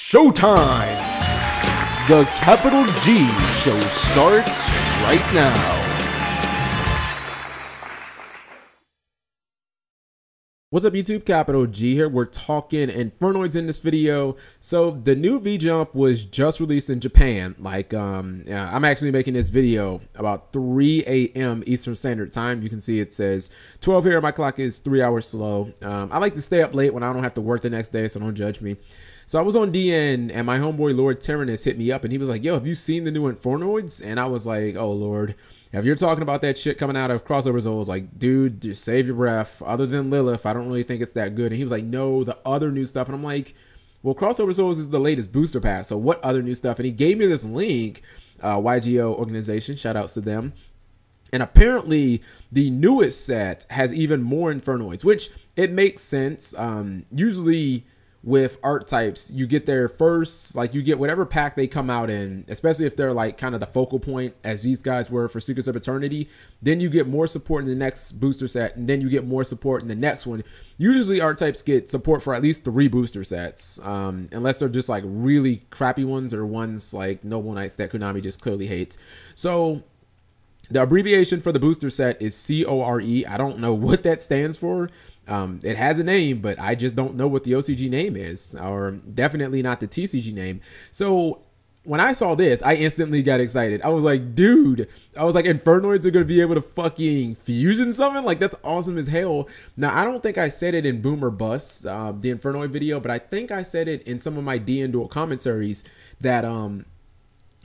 Showtime! The Capital G show starts right now. What's up YouTube, Capital G here. We're talking Infernoids in this video. So the new V-Jump was just released in Japan. I'm actually making this video about 3 a.m. Eastern Standard Time. You can see it says 12 here. My clock is 3 hours slow. I like to stay up late when I don't have to work the next day, so don't judge me. So I was on DN and my homeboy Lord Tyrannus hit me up and he was like, yo, have you seen the new Infernoids? And I was like, oh Lord, if you're talking about that shit coming out of Crossover Souls, like, dude, just save your breath. Other than Lilith, I don't really think it's that good. And he was like, no, the other new stuff. And I'm like, well, Crossover Souls is the latest booster pass. So what other new stuff? And he gave me this link, YGO organization, shout outs to them. And apparently the newest set has even more Infernoids, which it makes sense. Usually with art types, you get their first, like, you get whatever pack they come out in, especially if they're like kind of the focal point as these guys were for Secrets of Eternity. Then you get more support in the next booster set, and then you get more support in the next one. Usually art types get support for at least 3 booster sets, unless they're just like really crappy ones or ones like Noble Knights that Konami just clearly hates. So the abbreviation for the booster set is CORE. I don't know what that stands for. It has a name, but I just don't know what the OCG name is, or definitely not the TCG name. So when I saw this, I instantly got excited. I was like, dude, I was like, Infernoids are going to be able to fucking fusion summon? Like, that's awesome as hell. Now, I don't think I said it in Boom or Bust, the Infernoid video, but I think I said it in some of my DN Duel commentaries that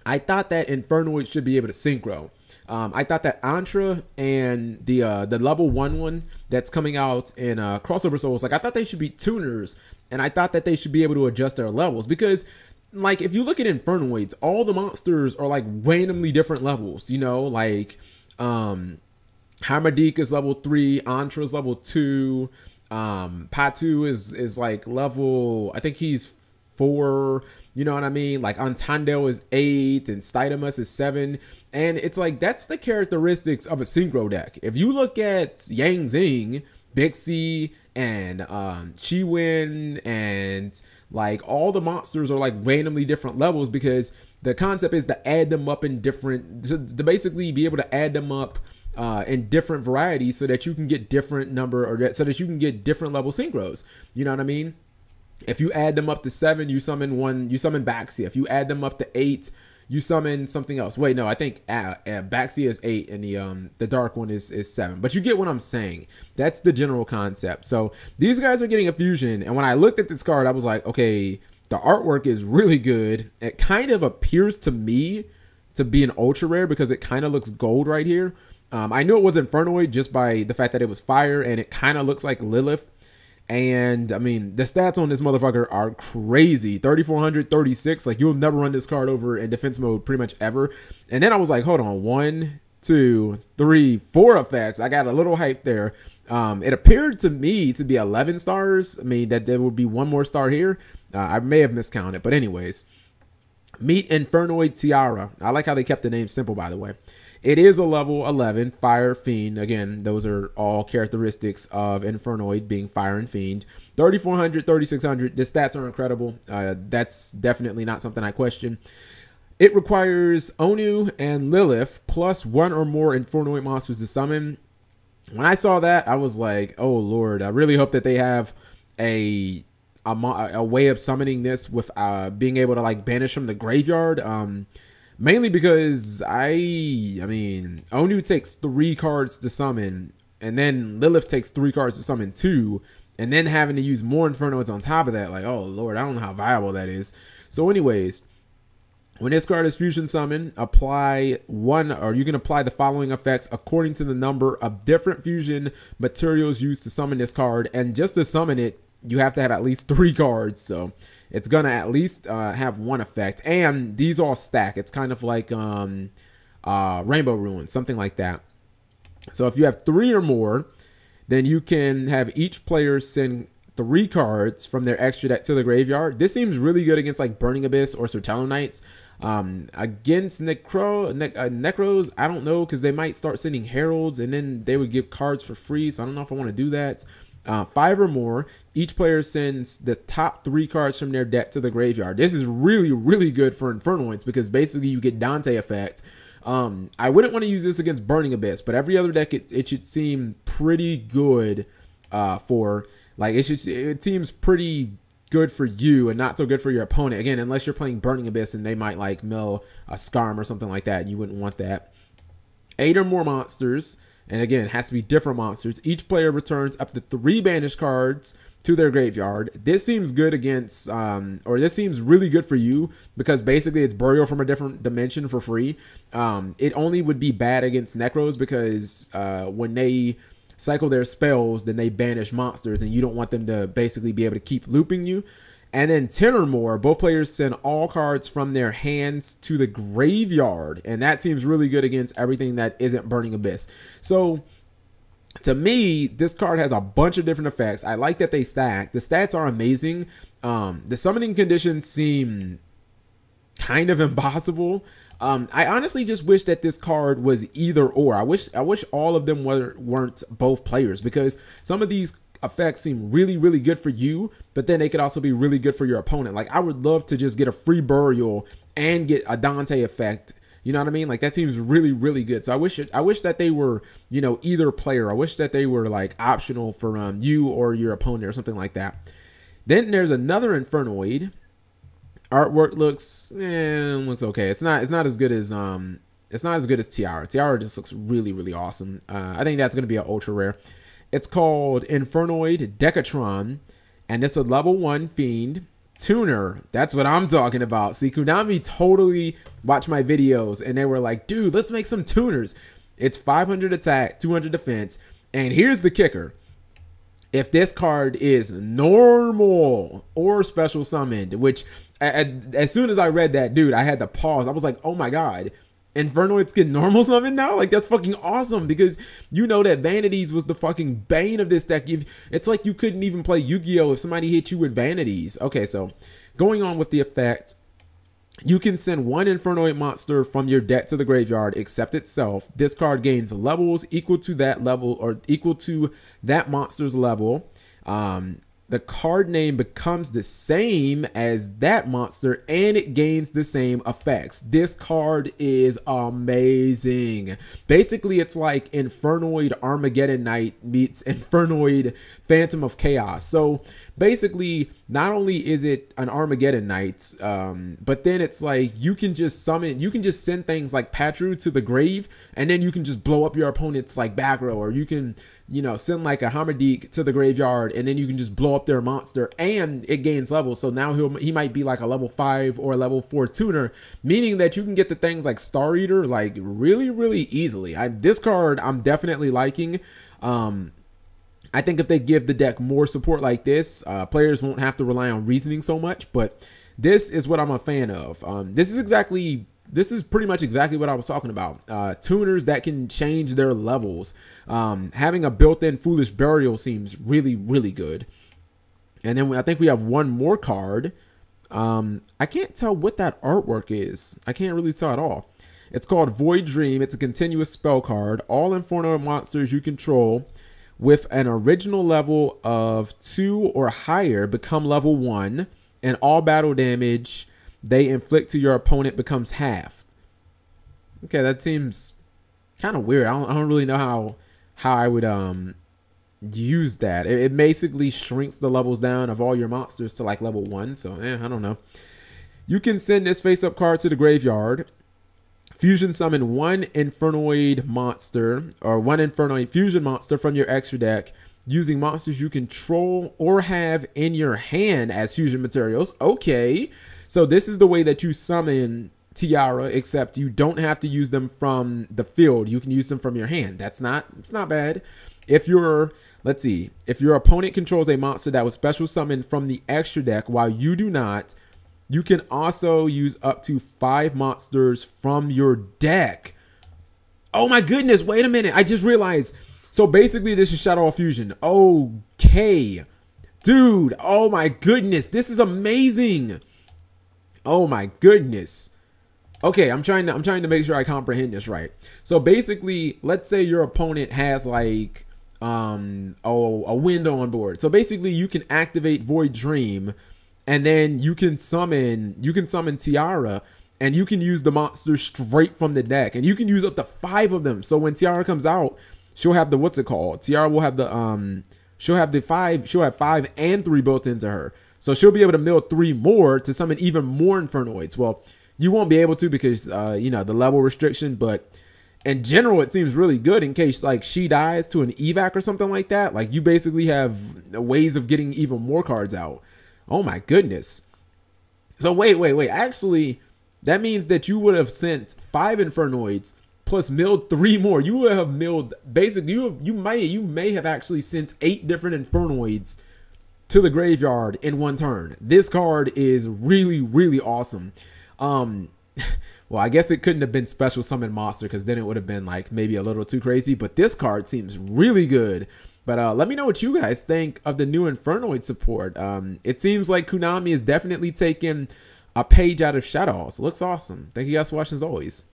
I thought that Infernoid should be able to synchro. I thought that Antra and the level 1 that's coming out in Crossover Souls, like, I thought they should be tuners, and I thought that they should be able to adjust their levels, because like if you look at Infernoids, all the monsters are like randomly different levels, you know, like Hammerdeek is level 3, Antra is level 2, Patu is like level, I think he's 4, you know what I mean? Like Antandel is 8 and Stydamus is 7. And it's like, that's the characteristics of a synchro deck. If you look at Yang Zing, Bixie, and Chiwin, and like all the monsters are like randomly different levels, because the concept is to add them up in different, to basically be able to add them up in different varieties so that you can get different number, or so that you can get different level synchros. You know what I mean? If you add them up to 7, you summon Baxia. If you add them up to 8, you summon something else. Wait, no, I think Baxia is 8 and the dark one is 7. But you get what I'm saying. That's the general concept. So these guys are getting a fusion. And when I looked at this card, I was like, okay, the artwork is really good. It kind of appears to me to be an ultra rare because it kind of looks gold right here. I knew it was Infernoid just by the fact that it was fire, and it kind of looks like Lilith. And I mean, the stats on this motherfucker are crazy. 3400, 36. Like, you'll never run this card over in defense mode pretty much ever. And then I was like, hold on, 1, 2, 3, 4 effects. I got a little hype there. It appeared to me to be 11 stars. I mean, that there would be 1 more star here. I may have miscounted, but anyways, meet Infernoid Tiara. I like how they kept the name simple, by the way. It is a level 11 Fire Fiend. Again, those are all characteristics of Infernoid, being Fire and Fiend. 3400, 3600. The stats are incredible. That's definitely not something I question. It requires Onu and Lilith plus 1 or more Infernoid monsters to summon. When I saw that, I was like, oh Lord, I really hope that they have a way of summoning this with being able to like banish from the graveyard. Mainly because I mean, Onu takes 3 cards to summon, and then Lilith takes 3 cards to summon 2, and then having to use more Infernoids on top of that. Like, oh Lord, I don't know how viable that is. So anyways, when this card is fusion summoned, apply 1, or you can apply the following effects according to the number of different fusion materials used to summon this card. And just to summon it, you have to have at least 3 cards. So it's gonna at least have 1 effect, and these all stack. It's kind of like Rainbow Ruin, something like that. So if you have 3 or more, then you can have each player send 3 cards from their extra deck to the graveyard. This seems really good against like Burning Abyss or Sertalo Knights. Against Necros, I don't know, because they might start sending Heralds, and then they would give cards for free. So I don't know if I want to do that. 5 or more. Each player sends the top 3 cards from their deck to the graveyard. This is really, really good for Infernoids because basically you get Dante effect. I wouldn't want to use this against Burning Abyss, but every other deck it should seem pretty good for. Like it seems pretty good for you and not so good for your opponent. Again, unless you're playing Burning Abyss and they might like mill a Skarm or something like that. You wouldn't want that. 8 or more monsters. And again, it has to be different monsters. Each player returns up to 3 banished cards to their graveyard. This seems good against, or this seems really good for you because basically it's burial from a different dimension for free. It only would be bad against Necros because when they cycle their spells, then they banish monsters and you don't want them to basically be able to keep looping you. And then 10 or more, both players send all cards from their hands to the graveyard. And that seems really good against everything that isn't Burning Abyss. So, to me, this card has a bunch of different effects. I like that they stack. The stats are amazing. The summoning conditions seem kind of impossible. I honestly just wish that this card was either or. I wish all of them weren't both players because some of these effects seem really, really good for you, but then they could also be really good for your opponent. Like I would love to just get a free burial and get a Dante effect. You know what I mean? Like that seems really, really good. So I wish that they were, you know, either player. I wish that they were like optional for you or your opponent or something like that. Then there's another Infernoid. Artwork looks okay. It's not as good as Tiara. Tiara just looks really, really awesome. I think that's gonna be an ultra rare. It's called Infernoid Decatron, and it's a level 1 fiend tuner. That's what I'm talking about. See, Konami totally watched my videos, and they were like, dude, let's make some tuners. It's 500 attack, 200 defense, and here's the kicker. If this card is normal or special summoned, which as soon as I read that, dude, I had to pause. I was like, oh my god. Infernoids get normal summon now? Like, that's fucking awesome because you know that Vanities was the fucking bane of this deck. It's like you couldn't even play Yu-Gi-Oh! If somebody hit you with Vanities. Okay, so going on with the effect, you can send 1 Infernoid monster from your deck to the graveyard except itself. This card gains levels equal to that level or equal to that monster's level. The card name becomes the same as that monster and it gains the same effects. This card is amazing. Basically, it's like Infernoid Armageddon Knight meets Infernoid Phantom of Chaos. So basically, not only is it an Armageddon Knight, but then it's like you can just send things like Patru to the grave and then you can just blow up your opponent's like back row, or you can, you know, send like a Hammerdeek to the graveyard and then you can just blow up their monster and it gains levels. So now he might be like a level 5 or a level 4 tuner, meaning that you can get the things like Star Eater like really, really easily. This card I'm definitely liking. I think if they give the deck more support like this, players won't have to rely on reasoning so much, but this is what I'm a fan of. This is pretty much exactly what I was talking about. Tuners that can change their levels. Having a built-in Foolish Burial seems really, really good. And then I think we have one more card. I can't tell what that artwork is. I can't really tell at all. It's called Void Dream. It's a continuous spell card. All Inferno monsters you control with an original level of 2 or higher become level 1, and all battle damage they inflict to your opponent becomes half. Okay, that seems kind of weird. I don't really know how I would use that. It basically shrinks the levels down of all your monsters to like level 1. So I don't know. You can send this face-up card to the graveyard. Fusion summon 1 Infernoid monster or 1 Infernoid fusion monster from your extra deck using monsters you control or have in your hand as fusion materials. Okay, so this is the way that you summon Tiara, except you don't have to use them from the field. You can use them from your hand. It's not bad. If your opponent controls a monster that was special summoned from the extra deck while you do not, you can also use up to 5 monsters from your deck. Oh my goodness, wait a minute. I just realized. So basically this is Shadow of Fusion. Okay. Dude, oh my goodness. This is amazing. Oh my goodness. Okay, I'm trying to make sure I comprehend this right. So basically, let's say your opponent has like a window on board. So basically you can activate Void Dream, and then you can summon Tiara, and you can use the monster straight from the deck, and you can use up to 5 of them. So when Tiara comes out, she'll have the, what's it called? Tiara will have the she'll have 5 and 3 built into her. So she'll be able to mill 3 more to summon even more Infernoids. Well, you won't be able to because you know, the level restriction, but in general, it seems really good in case like she dies to an evac or something like that. Like, you basically have ways of getting even more cards out. Oh my goodness. So wait. Actually, that means that you would have sent 5 Infernoids plus milled 3 more. You would have milled basically you may have actually sent 8 different Infernoids to the graveyard in one turn. This card is really awesome. Well, I guess it couldn't have been special summon monster because then it would have been like maybe a little too crazy, but this card seems really good. But let me know what you guys think of the new Infernoid support. It seems like Konami is definitely taking a page out of Shadows. Looks awesome. Thank you guys for watching as always.